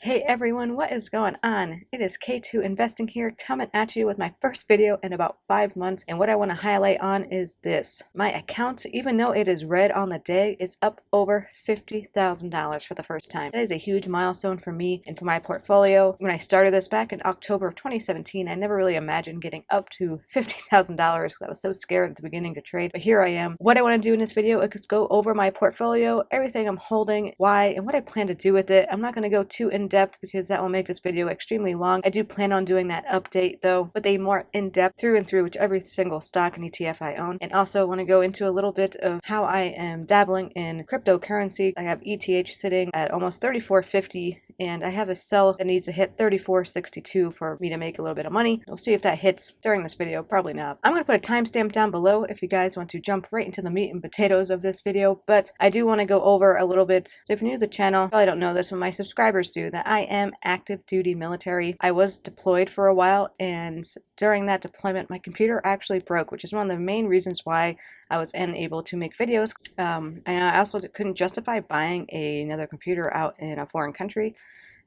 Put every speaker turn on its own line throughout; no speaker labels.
Hey everyone, what is going on? It is K2 Investing here, coming at you with my first video in about 5 months, and what I want to highlight on is this. My account, even though it is red on the day, is up over $50,000 for the first time. That is a huge milestone for me and for my portfolio. When I started this back in October of 2017, I never really imagined getting up to $50,000 because I was so scared at the beginning to trade, but here I am. What I want to do in this video is go over my portfolio, everything I'm holding, why, and what I plan to do with it. I'm not going to go too in-depth because that will make this video extremely long. I do plan on doing that update though with a more in-depth through and through which every single stock and ETF I own, and also want to go into a little bit of how I am dabbling in cryptocurrency. I have ETH sitting at almost 34.50 and I have a sell that needs to hit 34.62 for me to make a little bit of money. We'll see if that hits during this video. Probably not. I'm going to put a timestamp down below if you guys want to jump right into the meat and potatoes of this video, but I do want to go over a little bit. So if you're new to the channel, probably don't know this, but my subscribers do, that I am active duty military. I was deployed for a while, and during that deployment my computer actually broke, which is one of the main reasons why I was unable to make videos. And I also couldn't justify buying another computer out in a foreign country.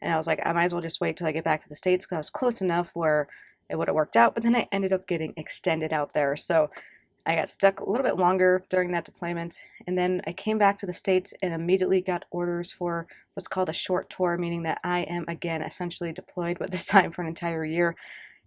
And I was like, I might as well just wait till I get back to the States because I was close enough where it would have worked out. But then I ended up getting extended out there. So I got stuck a little bit longer during that deployment. And then I came back to the States and immediately got orders for what's called a short tour, meaning that I am again essentially deployed, but this time for an entire year.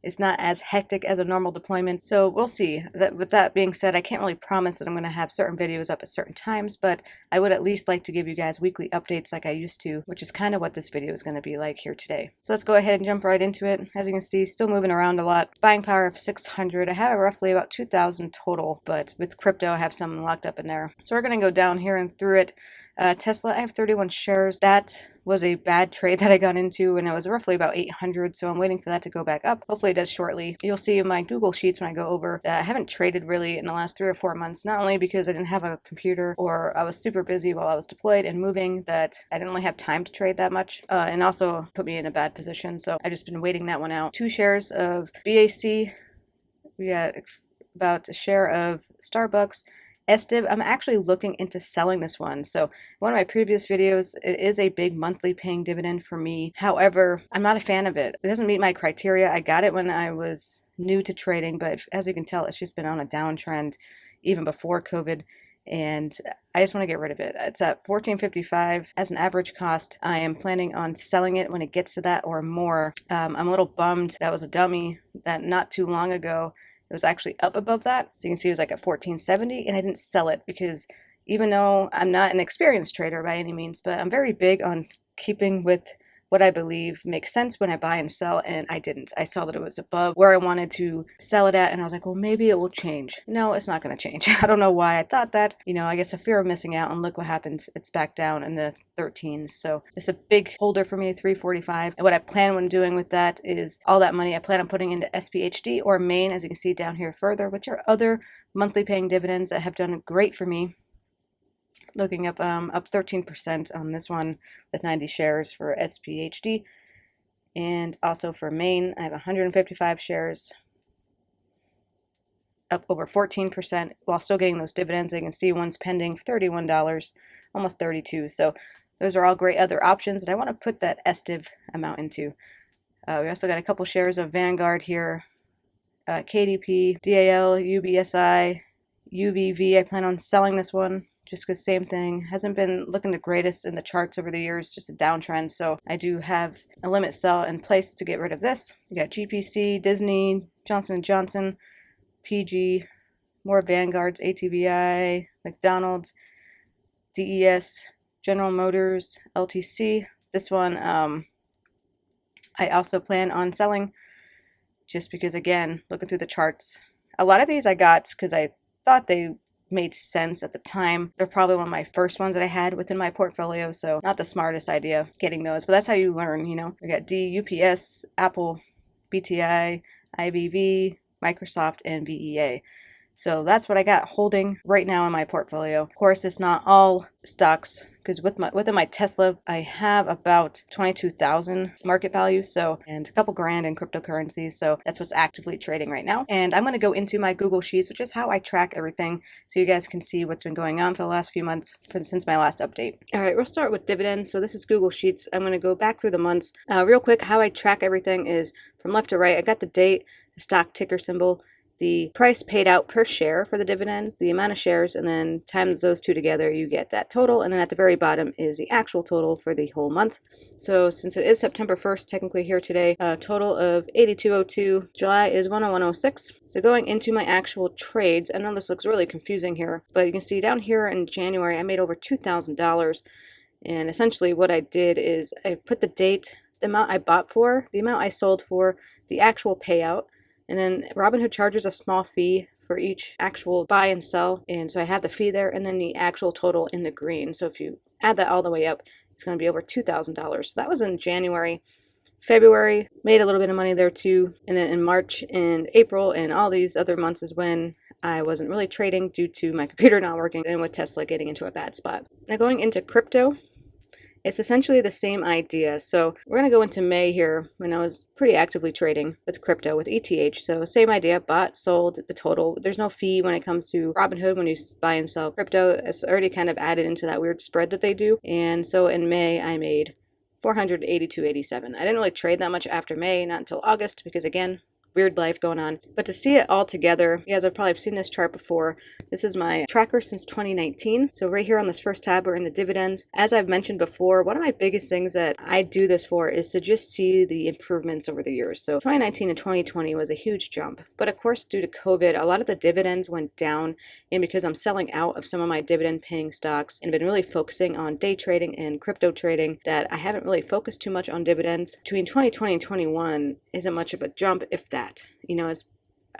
It's not as hectic as a normal deployment, so we'll see. With that being said, I can't really promise that I'm going to have certain videos up at certain times, but I would at least like to give you guys weekly updates like I used to, which is kind of what this video is going to be like here today. So let's go ahead and jump right into it. As you can see, still moving around a lot. Buying power of 600. I have roughly about 2,000 total, but with crypto I have some locked up in there. So we're going to go down here and through it. Tesla, I have 31 shares. That was a bad trade that I got into, and it was roughly about 800, so I'm waiting for that to go back up. Hopefully it does shortly. You'll see in my Google Sheets when I go over that I haven't traded really in the last 3 or 4 months, not only because I didn't have a computer or I was super busy while I was deployed and moving that I didn't really have time to trade that much, and also put me in a bad position, so I've just been waiting that one out. 2 shares of BAC. We got about a share of Starbucks. SDIV, I'm actually looking into selling this one. So one of my previous videos, it is a big monthly paying dividend for me. However, I'm not a fan of it. It doesn't meet my criteria. I got it when I was new to trading, but as you can tell, it's just been on a downtrend even before COVID. And I just want to get rid of it. It's at $14.55 as an average cost. I am planning on selling it when it gets to that or more. I'm a little bummed that was a dummy that not too long ago it was actually up above that. So you can see it was like at $14.70, and I didn't sell it because even though I'm not an experienced trader by any means, but I'm very big on keeping with what I believe makes sense when I buy and sell, and I didn't. I saw that it was above where I wanted to sell it at, and I was like, well, maybe it will change. No, it's not going to change. I don't know why I thought that. You know, I guess a fear of missing out, and look what happened. It's back down in the 13s. So it's a big holder for me, 345. And what I plan on doing with that is all that money I plan on putting into SPHD or Maine, as you can see down here further, which are other monthly paying dividends that have done great for me. Looking up 13% on this one with 90 shares for SPHD, and also for Maine I have 155 shares, up over 14% while still getting those dividends. You can see one's pending $31, almost 32. So those are all great other options that I want to put that SDIV amount into. We also got a couple shares of Vanguard here, KDP, DAL, UBSI, UVV. I plan on selling this one just because same thing, hasn't been looking the greatest in the charts over the years, just a downtrend. So I do have a limit sell in place to get rid of this. You got GPC, Disney, Johnson & Johnson, PG, more Vanguards, ATVI, McDonald's, DES, General Motors, LTC. This one I also plan on selling just because, again, looking through the charts, a lot of these I got because I thought they made sense at the time. They're probably one of my first ones that I had within my portfolio, so not the smartest idea getting those, but that's how you learn, you know. We got D, UPS, Apple, BTI, IBV, Microsoft, and VEA. So that's what I got holding right now in my portfolio. Of course, it's not all stocks because within my Tesla, I have about 22,000 market value, so, and a couple grand in cryptocurrencies. So that's what's actively trading right now. And I'm going to go into my Google Sheets, which is how I track everything, so you guys can see what's been going on for the last few months since my last update. All right, we'll start with dividends. So this is Google Sheets. I'm going to go back through the months. Real quick, how I track everything is from left to right. I got the date, the stock ticker symbol, the price paid out per share for the dividend, the amount of shares, and then times those two together, you get that total. And then at the very bottom is the actual total for the whole month. So since it is September 1st, technically here today, a total of 8202. July is 10106. So going into my actual trades, I know this looks really confusing here, but you can see down here in January, I made over $2,000. And essentially what I did is I put the date, the amount I bought for, the amount I sold for, the actual payout, and then Robinhood charges a small fee for each actual buy and sell. And so I have the fee there and then the actual total in the green. So if you add that all the way up, it's going to be over $2,000. So that was in January. February, made a little bit of money there too. And then in March and April and all these other months is when I wasn't really trading due to my computer not working and with Tesla getting into a bad spot. Now going into crypto, it's essentially the same idea. So we're going to go into May here when I was pretty actively trading with crypto with ETH. So same idea, bought, sold, the total. There's no fee when it comes to Robinhood when you buy and sell crypto. It's already kind of added into that weird spread that they do. And so in May, I made $482.87. I didn't really trade that much after May, not until August, because again, weird life going on. But to see it all together, you guys have probably seen this chart before. This is my tracker since 2019. So right here on this first tab, we're in the dividends. As I've mentioned before, one of my biggest things that I do this for is to just see the improvements over the years. So 2019 and 2020 was a huge jump. But of course, due to COVID, a lot of the dividends went down. And because I'm selling out of some of my dividend paying stocks and been really focusing on day trading and crypto trading, that I haven't really focused too much on dividends. Between 2020 and 21 isn't much of a jump, if that. You know, as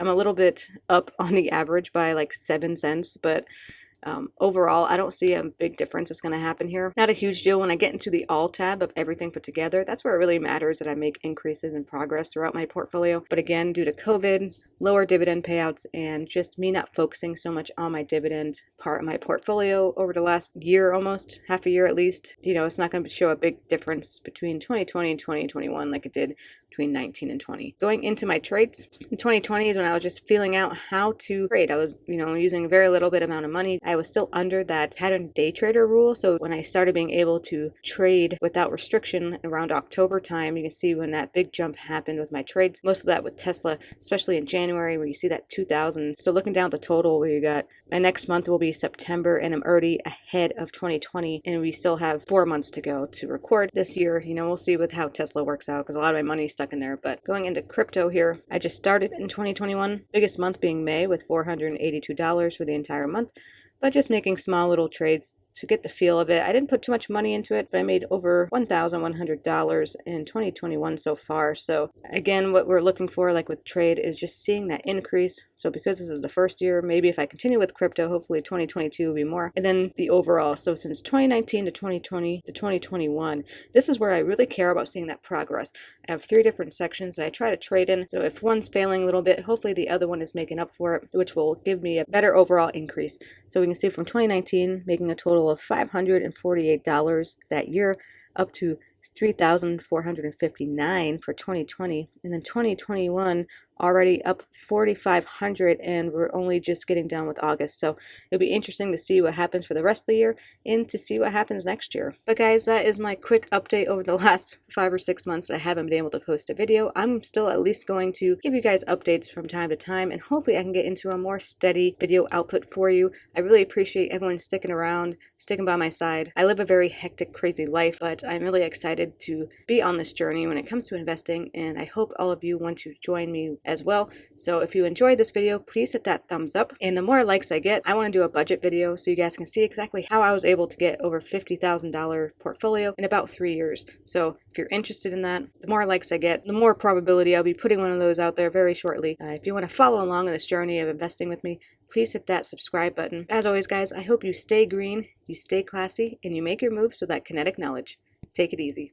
I'm a little bit up on the average by like 7 cents, but overall, I don't see a big difference that's going to happen here. Not a huge deal when I get into the all tab of everything put together. That's where it really matters that I make increases in progress throughout my portfolio. But again, due to COVID, lower dividend payouts, and just me not focusing so much on my dividend part of my portfolio over the last year, almost half a year at least, you know, it's not going to show a big difference between 2020 and 2021 like it did between 19 and 20. Going into my trades, in 2020 is when I was just feeling out how to trade. I was, you know, using a very little bit amount of money. I was still under that pattern day trader rule. So when I started being able to trade without restriction around October time, you can see when that big jump happened with my trades. Most of that with Tesla, especially in January where you see that 2,000. So looking down at the total where you got, my next month will be September and I'm already ahead of 2020 and we still have 4 months to go to record this year. You know, we'll see with how Tesla works out because a lot of my money is stuck in there. But going into crypto here, I just started in 2021, biggest month being May with $482 for the entire month, but just making small little trades to get the feel of it. I didn't put too much money into it, but I made over $1,100 in 2021 so far. So again, what we're looking for, like with trade, is just seeing that increase. So because this is the first year, maybe if I continue with crypto, hopefully 2022 will be more. And then the overall. So since 2019 to 2020 to 2021, this is where I really care about seeing that progress. I have 3 different sections that I try to trade in. So if one's failing a little bit, hopefully the other one is making up for it, which will give me a better overall increase. So we can see from 2019, making a total of $548 that year, up to $3,459 for 2020, and then 2021 already up $4,500, and we're only just getting done with August. So it'll be interesting to see what happens for the rest of the year and to see what happens next year. But guys, that is my quick update over the last 5 or 6 months that I haven't been able to post a video. I'm still at least going to give you guys updates from time to time, and hopefully I can get into a more steady video output for you. I really appreciate everyone sticking around, sticking by my side. I live a very hectic, crazy life, but I'm really excited to be on this journey when it comes to investing, and I hope all of you want to join me as well. So if you enjoyed this video, please hit that thumbs up, and the more likes I get, I want to do a budget video so you guys can see exactly how I was able to get over $50,000 portfolio in about 3 years. So if you're interested in that, the more likes I get, the more probability I'll be putting one of those out there very shortly. If you want to follow along on this journey of investing with me, please hit that subscribe button. As always, guys, I hope you stay green, you stay classy, and you make your moves with that kinetic knowledge. Take it easy.